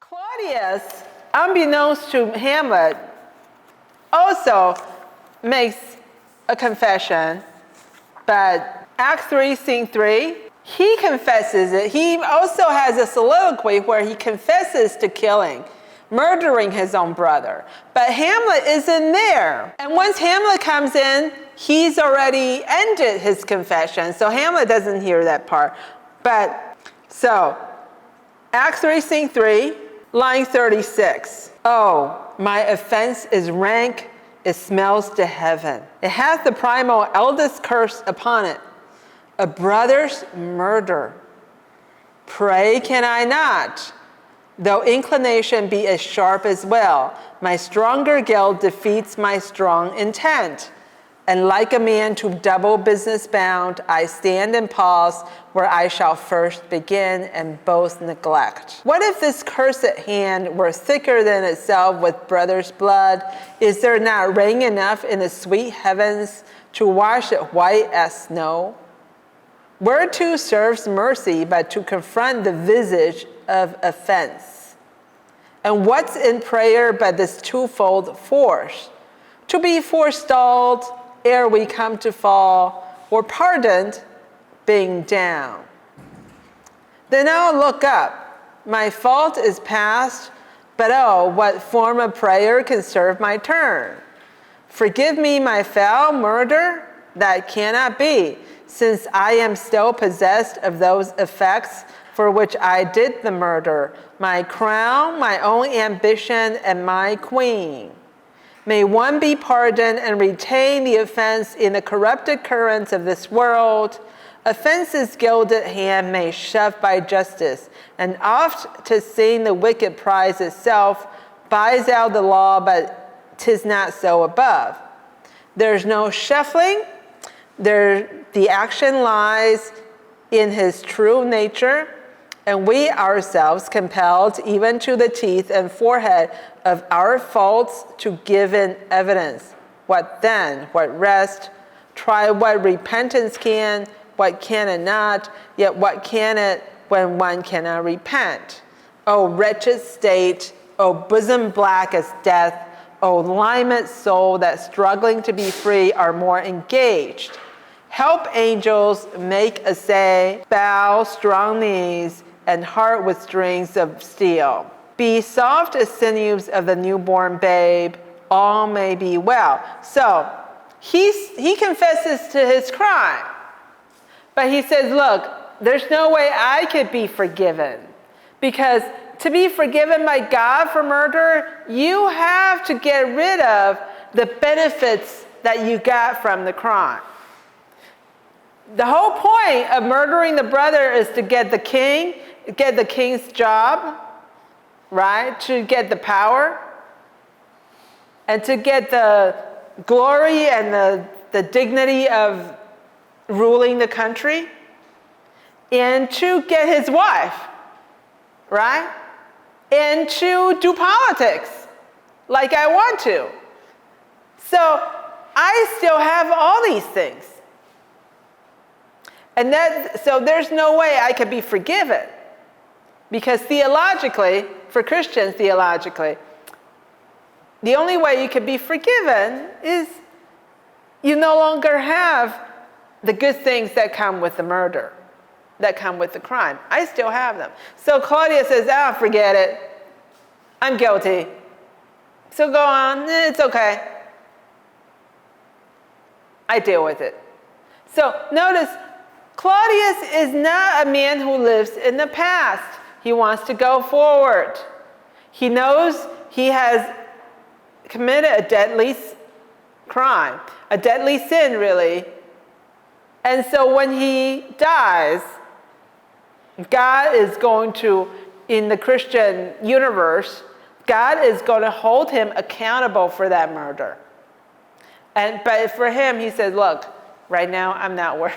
Claudius, unbeknownst to Hamlet, also makes a confession, but Act 3, Scene 3, he confesses it. He also has a soliloquy where he confesses to killing, murdering his own brother. But Hamlet isn't there. And once Hamlet comes in, he's already ended his confession. So Hamlet doesn't hear that part. So, Act 3, Scene 3, line 36. Oh, my offense is rank, it smells to heaven. It hath the primal eldest curse upon it, a brother's murder. Pray can I not, though inclination be as sharp as well. My stronger guilt defeats my strong intent. And like a man to double business bound, I stand and pause where I shall first begin and both neglect. What if this curse at hand were thicker than itself with brother's blood? Is there not rain enough in the sweet heavens to wash it white as snow? Whereto serves mercy but to confront the visage of offense? And what's in prayer but this twofold force? To be forestalled ere we come to fall, or pardoned being down. Then I'll look up. My fault is past, but oh, what form of prayer can serve my turn? Forgive me my foul murder? That cannot be, since I am still possessed of those effects for which I did the murder, my crown, my own ambition, and my queen. May one be pardoned and retain the offense in the corrupted currents of this world. Offense's gilded hand may shove by justice, and oft to sing the wicked prize itself, buys out the law, but 'tis not so above. There's no shuffling, the action lies in his true nature, and we ourselves compelled even to the teeth and forehead of our faults to give in evidence. What then? What rest? Try what repentance can, what can it not, yet what can it when one cannot repent? O wretched state, O bosom black as death, O limed soul that struggling to be free are more engaged. Help angels make essay, bow strong knees, and heart with strings of steel. Be soft as sinews of the newborn babe, all may be well. So he confesses to his crime, but he says, look, there's no way I could be forgiven, because to be forgiven by God for murder, you have to get rid of the benefits that you got from the crime. The whole point of murdering the brother is to get the king's job, right? To get the power and to get the glory and the dignity of ruling the country, and to get his wife, right? And to do politics like I want to. So I still have all these things. And so there's no way I could be forgiven. Because theologically, for Christians theologically, the only way you could be forgiven is you no longer have the good things that come with the murder, that come with the crime. I still have them. So Claudius says, forget it. I'm guilty. So go on, it's okay. I deal with it. So notice, Claudius is not a man who lives in the past. He wants to go forward. He knows he has committed a deadly crime, a deadly sin, really. And so when he dies, God is going to, in the Christian universe, God is going to hold him accountable for that murder. But for him, he says, look, right now, I'm not worried.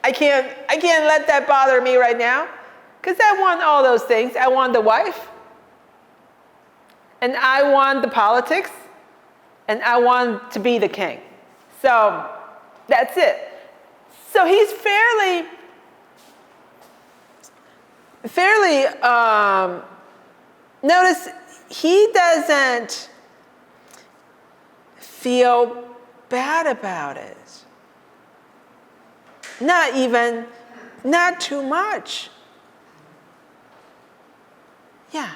I can't let that bother me right now, because I want all those things. I want the wife, and I want the politics, and I want to be the king. So that's it. So he's fairly Notice he doesn't feel bad about it. Not too much. Yeah.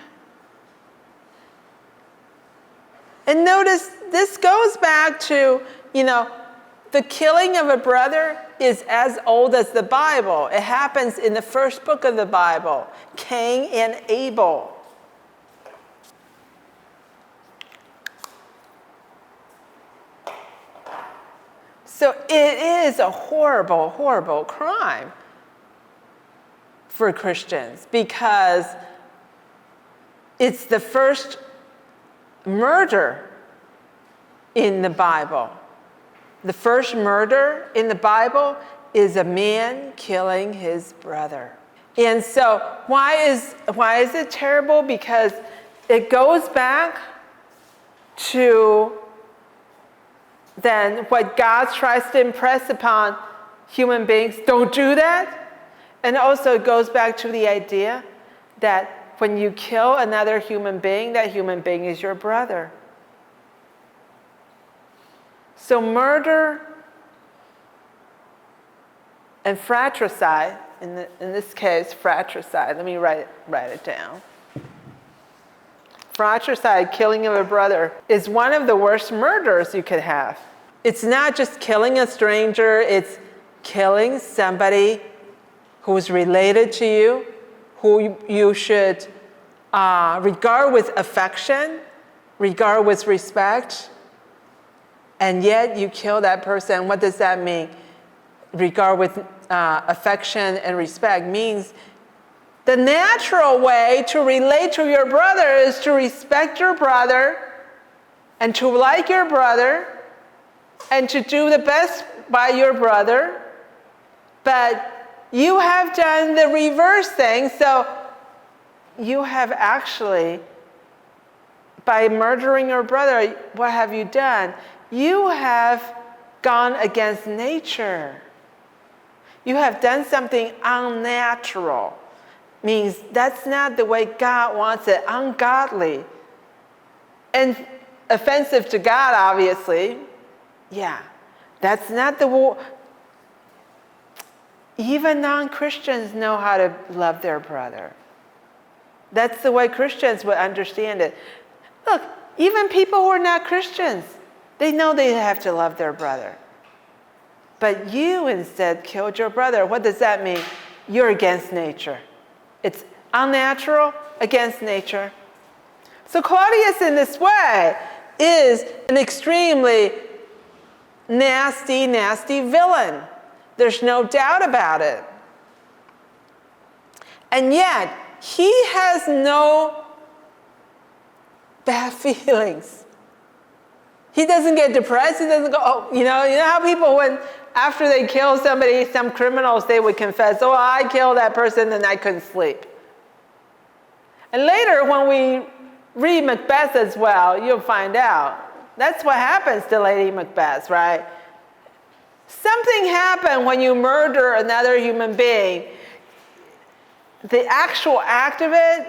And notice this goes back to, the killing of a brother is as old as the Bible. It happens in the first book of the Bible, Cain and Abel. So it is a horrible, horrible crime for Christians because it's the first murder in the Bible. The first murder in the Bible is a man killing his brother. And so why is it terrible? Because it goes back to then what God tries to impress upon human beings. Don't do that. And also it goes back to the idea that when you kill another human being, that human being is your brother. So murder and fratricide, in this case, fratricide, let me write it down. Fratricide, killing of a brother, is one of the worst murders you could have. It's not just killing a stranger, it's killing somebody who's related to you, who you should regard with affection, regard with respect, and yet you kill that person. What does that mean? Regard with affection and respect means the natural way to relate to your brother is to respect your brother and to like your brother and to do the best by your brother. But you have done the reverse thing, so you have actually, by murdering your brother, what have you done? You have gone against nature. You have done something unnatural. Means that's not the way God wants it, ungodly. And offensive to God, obviously. Yeah, that's not the way. Even non-Christians know how to love their brother. That's the way Christians would understand it. Look, even people who are not Christians, they know they have to love their brother. But you instead killed your brother. What does that mean? You're against nature. It's unnatural, against nature. So Claudius in this way is an extremely nasty, nasty villain. There's no doubt about it. And yet, he has no bad feelings. He doesn't get depressed. He doesn't go, oh, you know how people, when after they kill somebody, some criminals, they would confess, oh, I killed that person and I couldn't sleep. And later, when we read Macbeth as well, you'll find out. That's what happens to Lady Macbeth, right? Something happened when you murder another human being. The actual act of it,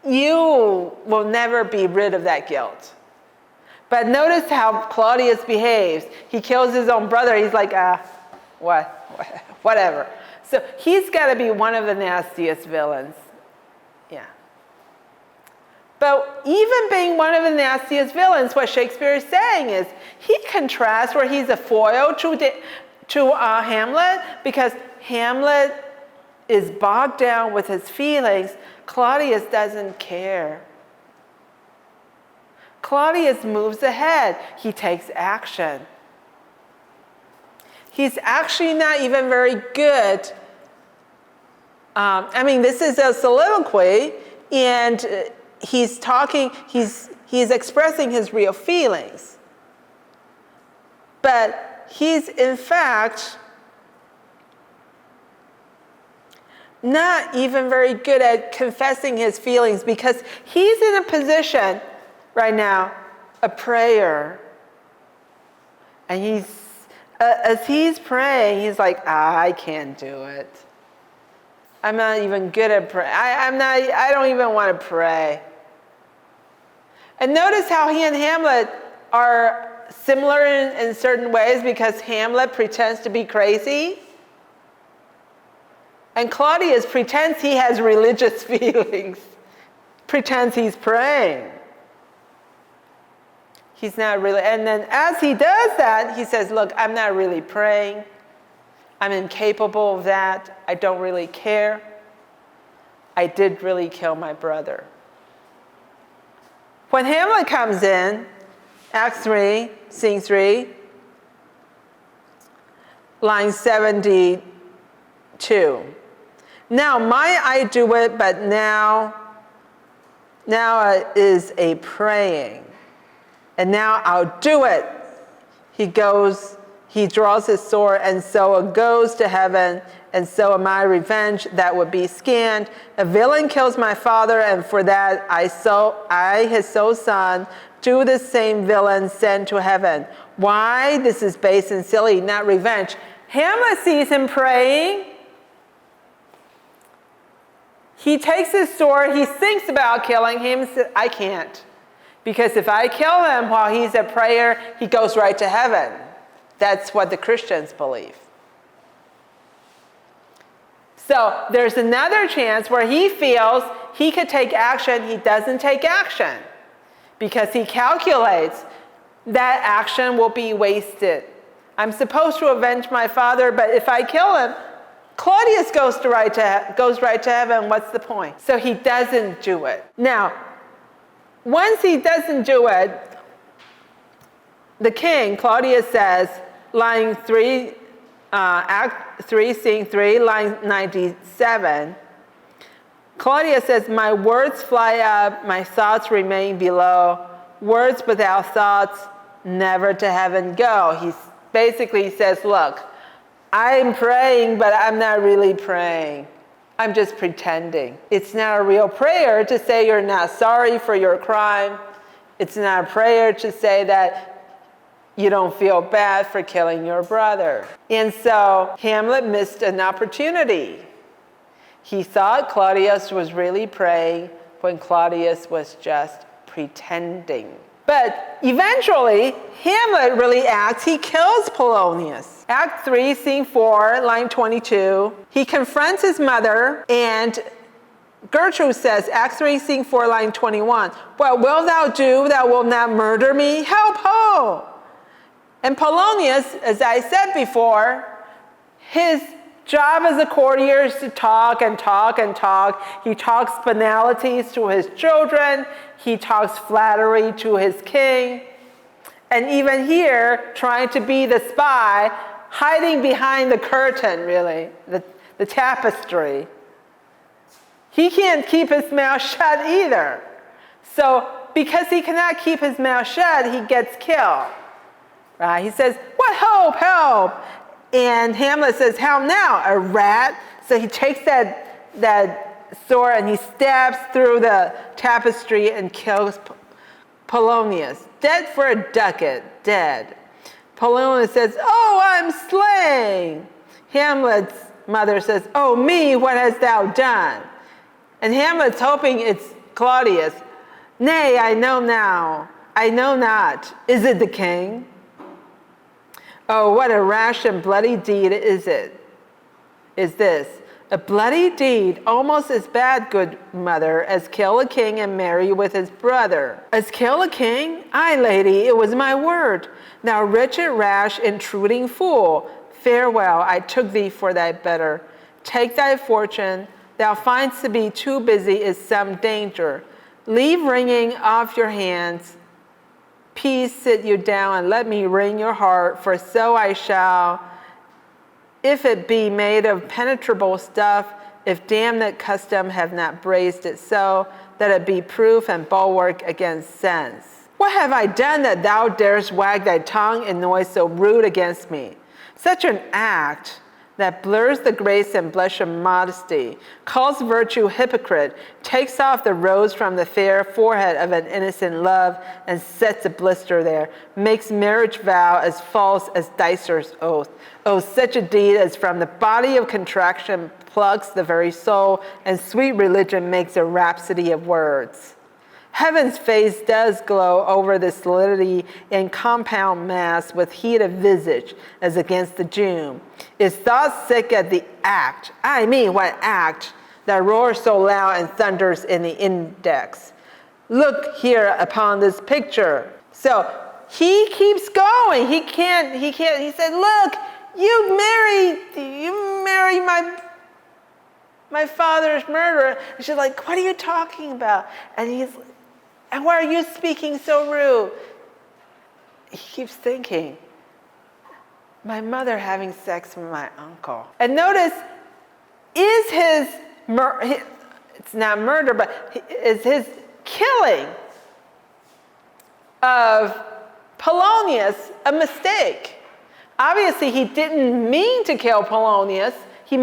you will never be rid of that guilt. But notice how Claudius behaves. He kills his own brother. He's like, whatever. So he's got to be one of the nastiest villains. Yeah. But even being one of the nastiest villains, what Shakespeare is saying is, he contrasts where he's a foil to Hamlet, because Hamlet is bogged down with his feelings. Claudius doesn't care. Claudius moves ahead. He takes action. He's actually not even very good. This is a soliloquy, and he's talking, he's expressing his real feelings. But he's, in fact, not even very good at confessing his feelings, because he's in a position right now, a prayer. And as he's praying, he's like, I can't do it. I'm not even good at praying. I don't even want to pray. And notice how he and Hamlet are similar in certain ways, because Hamlet pretends to be crazy. And Claudius pretends he has religious feelings, pretends he's praying. He's not really, and then as he does that, he says, look, I'm not really praying. I'm incapable of that. I don't really care. I did really kill my brother. When Hamlet comes in, Act 3, Scene 3, line 72. Now I do it, but now it is a praying. And now I'll do it. He draws his sword, and so it goes to heaven, and so my revenge that would be scanned. A villain kills my father, and for that I, his sole son, do the same villain send to heaven. Why? This is base and silly, not revenge. Hamlet sees him praying. He takes his sword, he thinks about killing him, says, I can't. Because if I kill him while he's at prayer, he goes right to heaven. That's what the Christians believe. So there's another chance where he feels he could take action. He doesn't take action because he calculates that action will be wasted. I'm supposed to avenge my father, but if I kill him, Claudius goes right to heaven. What's the point? So he doesn't do it. Now, once he doesn't do it, the king, Claudius says, line 3, Act 3, Scene 3, line 97, Claudius says, my words fly up, my thoughts remain below. Words without thoughts never to heaven go. He basically says, look, I'm praying, but I'm not really praying. I'm just pretending. It's not a real prayer to say you're not sorry for your crime. It's not a prayer to say that you don't feel bad for killing your brother. And so Hamlet missed an opportunity. He thought Claudius was really praying when Claudius was just pretending. But eventually, Hamlet really acts. He kills Polonius. Act 3, Scene 4, line 22. He confronts his mother, and Gertrude says, Act 3, Scene 4, line 21, what wilt thou do? Thou wilt not murder me? Help, ho! And Polonius, as I said before, his job as a courtier is to talk and talk and talk. He talks banalities to his children. He talks flattery to his king. And even here, trying to be the spy, hiding behind the curtain, really, the tapestry. He can't keep his mouth shut either. So because he cannot keep his mouth shut, he gets killed. Right? He says, what hope, help? And Hamlet says, how now, a rat? So he takes that sword and he stabs through the tapestry and kills Polonius. Dead for a ducat, dead. Polonius says, oh, I'm slain. Hamlet's mother says, oh, me, what hast thou done? And Hamlet's hoping it's Claudius. Nay, I know now. I know not. Is it the king? Oh, what a rash and bloody deed is this. A bloody deed, almost as bad, good mother, as kill a king and marry with his brother. As kill a king? Aye, lady, it was my word. Thou wretched, rash, intruding fool, farewell, I took thee for thy better. Take thy fortune, thou find'st to be too busy is some danger. Leave wringing off your hands. Peace, sit you down, and let me wring your heart, for so I shall, if it be made of penetrable stuff, if damned custom have not braced it so, that it be proof and bulwark against sense. What have I done that thou darest wag thy tongue in noise so rude against me? Such an act that blurs the grace and blush of modesty, calls virtue hypocrite, takes off the rose from the fair forehead of an innocent love and sets a blister there, makes marriage vow as false as Dicer's oath. Oh, such a deed as from the body of contraction plucks the very soul, and sweet religion makes a rhapsody of words. Heaven's face does glow over the solidity in compound mass with heat of visage as against the June. Is thought sick at the act, I mean what act, that roars so loud and thunders in the index. Look here upon this picture. So he keeps going. He said, look, you marry my father's murderer. And she's like, what are you talking about? And why are you speaking so rude? He keeps thinking, my mother having sex with my uncle. And notice, it's not murder, but is his killing of Polonius a mistake? Obviously, he didn't mean to kill Polonius. He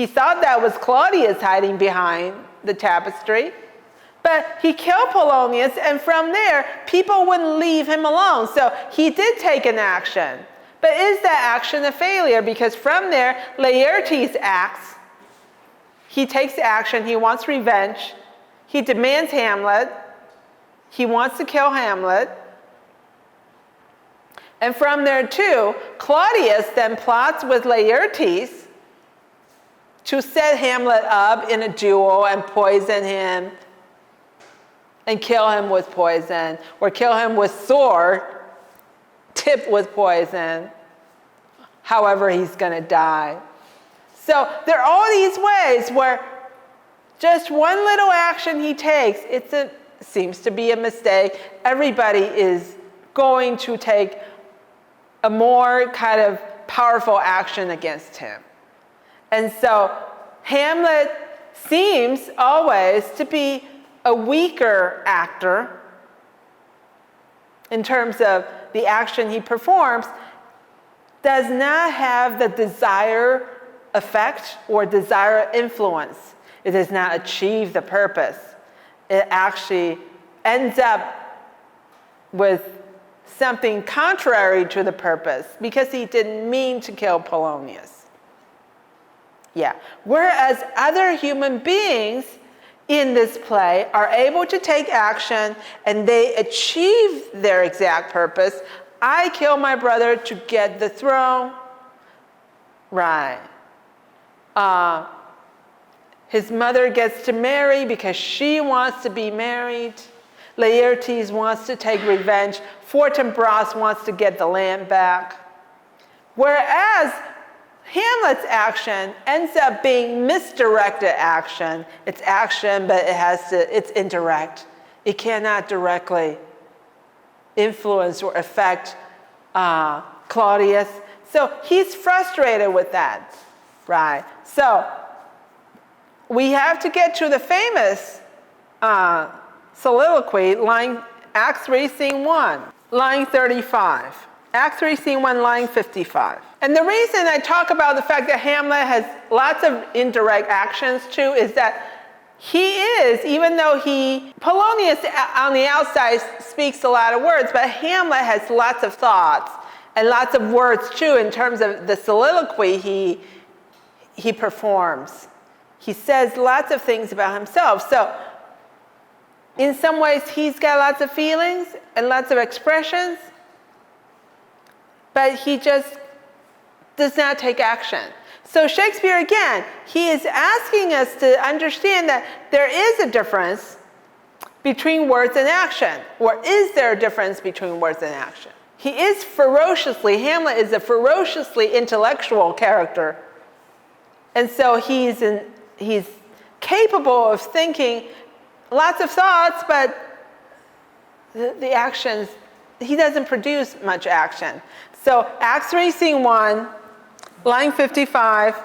thought that was Claudius hiding behind the tapestry. But he killed Polonius, and from there, people wouldn't leave him alone. So he did take an action. But is that action a failure? Because from there, Laertes acts. He takes action. He wants revenge. He demands Hamlet. He wants to kill Hamlet. And from there, too, Claudius then plots with Laertes to set Hamlet up in a duel and poison him, and kill him with poison, or kill him with sword, tipped with poison, however he's going to die. So there are all these ways where just one little action he takes, seems to be a mistake. Everybody is going to take a more kind of powerful action against him. And so Hamlet seems always to be a weaker actor in terms of the action he performs, does not have the desired effect or desired influence. It does not achieve the purpose. It actually ends up with something contrary to the purpose because he didn't mean to kill Polonius. Yeah. Whereas other human beings in this play are able to take action and they achieve their exact purpose. I kill my brother to get the throne. Right. His mother gets to marry because she wants to be married. Laertes wants to take revenge. Fortinbras wants to get the land back. Whereas Hamlet's action ends up being misdirected action. It's action, but it's indirect. It cannot directly influence or affect Claudius. So he's frustrated with that, right? So we have to get to the famous soliloquy, Act 3, Scene 1, line 35. Act 3, Scene 1, line 55. And the reason I talk about the fact that Hamlet has lots of indirect actions too is that he is, even though Polonius on the outside speaks a lot of words, but Hamlet has lots of thoughts and lots of words too in terms of the soliloquy he performs. He says lots of things about himself. So in some ways, he's got lots of feelings and lots of expressions, but he just does not take action. So Shakespeare, again, he is asking us to understand that there is a difference between words and action. Or is there a difference between words and action? Hamlet is a ferociously intellectual character. And so he's capable of thinking lots of thoughts, but the actions, he doesn't produce much action. So Act 3, Scene 1, line 55,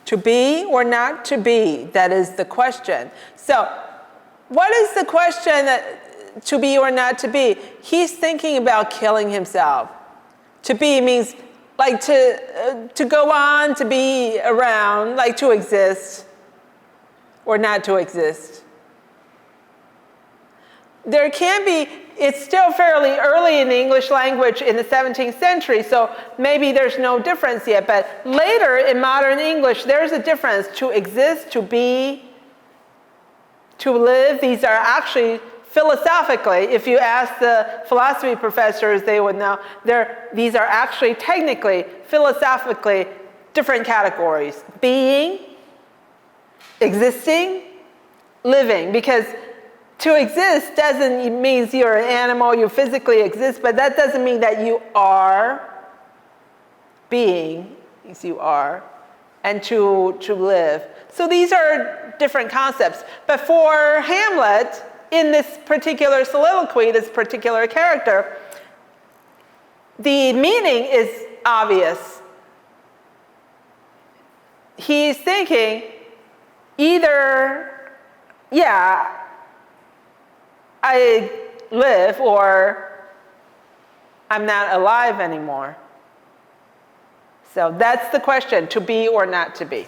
to be or not to be, that is the question. So what is the question that to be or not to be? He's thinking about killing himself. To be means like to go on, to be around, like to exist or not to exist. There can be, it's still fairly early in the English language in the 17th century, so maybe there's no difference yet, but later in modern English, there's a difference. To exist, to be, to live, these are actually philosophically, if you ask the philosophy professors, they would know, these are actually technically, philosophically different categories. Being, existing, living, because to exist doesn't mean you're an animal, you physically exist, but that doesn't mean that you are being, as you are, and to live. So these are different concepts. But for Hamlet, in this particular soliloquy, this particular character, the meaning is obvious. He's thinking either, yeah, I live, or I'm not alive anymore. So that's the question, to be or not to be.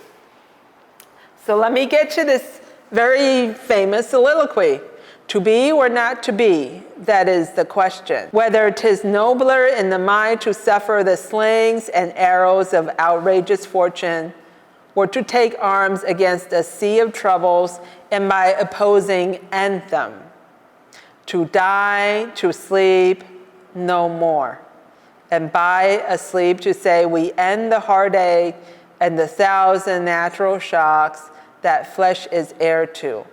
So let me get to this very famous soliloquy. To be or not to be, that is the question. Whether 'tis nobler in the mind to suffer the slings and arrows of outrageous fortune, or to take arms against a sea of troubles and by opposing end them. To die, to sleep, no more. And by asleep to say we end the heartache and the thousand natural shocks that flesh is heir to.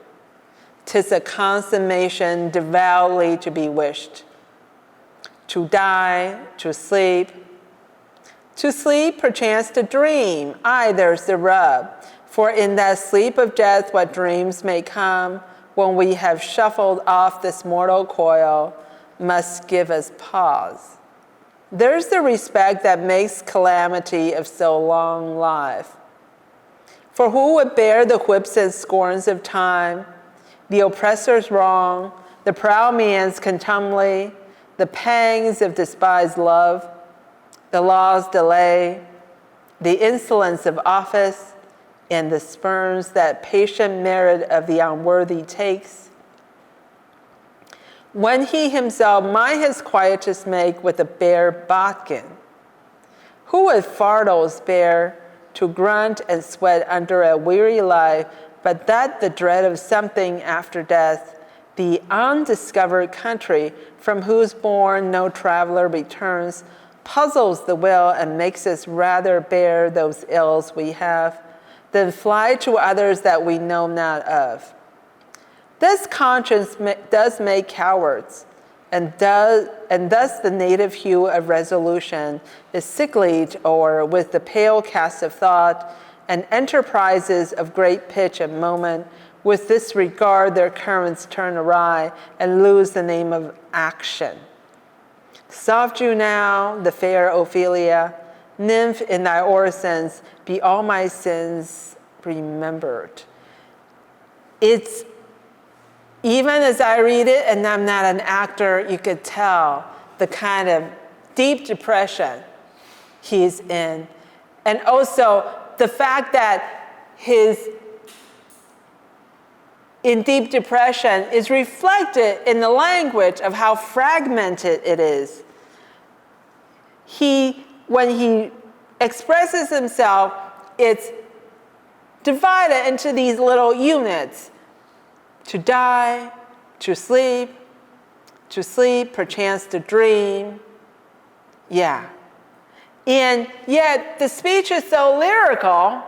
'Tis a consummation devoutly to be wished. To die, to sleep perchance to dream, aye, there's the rub. For in that sleep of death what dreams may come, when we have shuffled off this mortal coil, must give us pause. There's the respect that makes calamity of so long life. For who would bear the whips and scorns of time, the oppressor's wrong, the proud man's contumely, the pangs of despised love, the law's delay, the insolence of office, and the spurns that patient merit of the unworthy takes? When he himself might his quietus make with a bare bodkin, who would fardels bear to grunt and sweat under a weary life, but that the dread of something after death, the undiscovered country from whose bourne no traveler returns, puzzles the will and makes us rather bear those ills we have than fly to others that we know not of. This conscience does make cowards, and thus the native hue of resolution is sicklied o'er with the pale cast of thought, and enterprises of great pitch and moment with this regard their currents turn awry and lose the name of action. Soft Juno, the fair Ophelia, nymph in thy orisons, be all my sins remembered. It's, even as I read it, and I'm not an actor, you could tell the kind of deep depression he's in. And also the fact that he's in deep depression is reflected in the language of how fragmented it is. When he expresses himself, it's divided into these little units. To die, to sleep, perchance to dream. Yeah. And yet the speech is so lyrical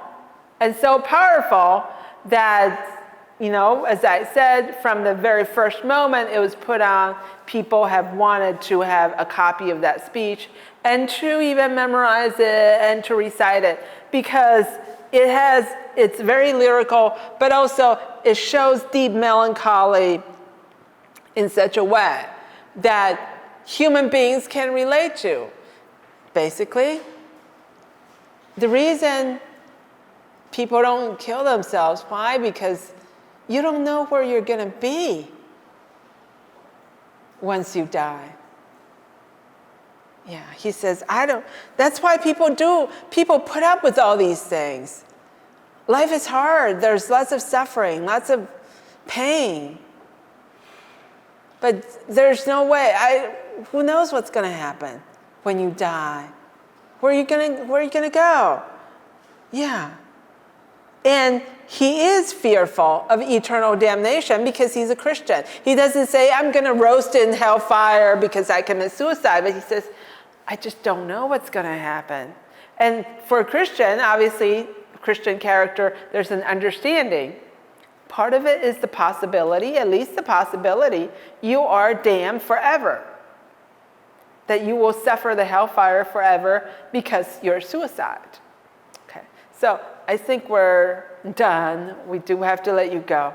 and so powerful that, you know, as I said, from the very first moment it was put on, people have wanted to have a copy of that speech and to even memorize it and to recite it, because it's very lyrical, but also it shows deep melancholy in such a way that human beings can relate to. Basically, the reason people don't kill themselves, why? Because you don't know where you're going to be once you die. Yeah, he says, that's why people put up with all these things. Life is hard. There's lots of suffering, lots of pain. But there's no way. Who knows what's going to happen when you die? Where are you going to go? Yeah. And he is fearful of eternal damnation because he's a Christian. He doesn't say, I'm going to roast in hellfire because I commit suicide. But he says, I just don't know what's going to happen. And for a Christian, obviously, Christian character, there's an understanding. Part of it is the possibility, at least the possibility, you are damned forever. That you will suffer the hellfire forever because you're suicide. Okay, so I think we're done. We do have to let you go.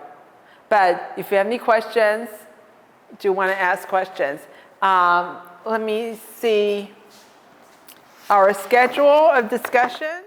But if you have any questions, do you want to ask questions? Let me see our schedule of discussion.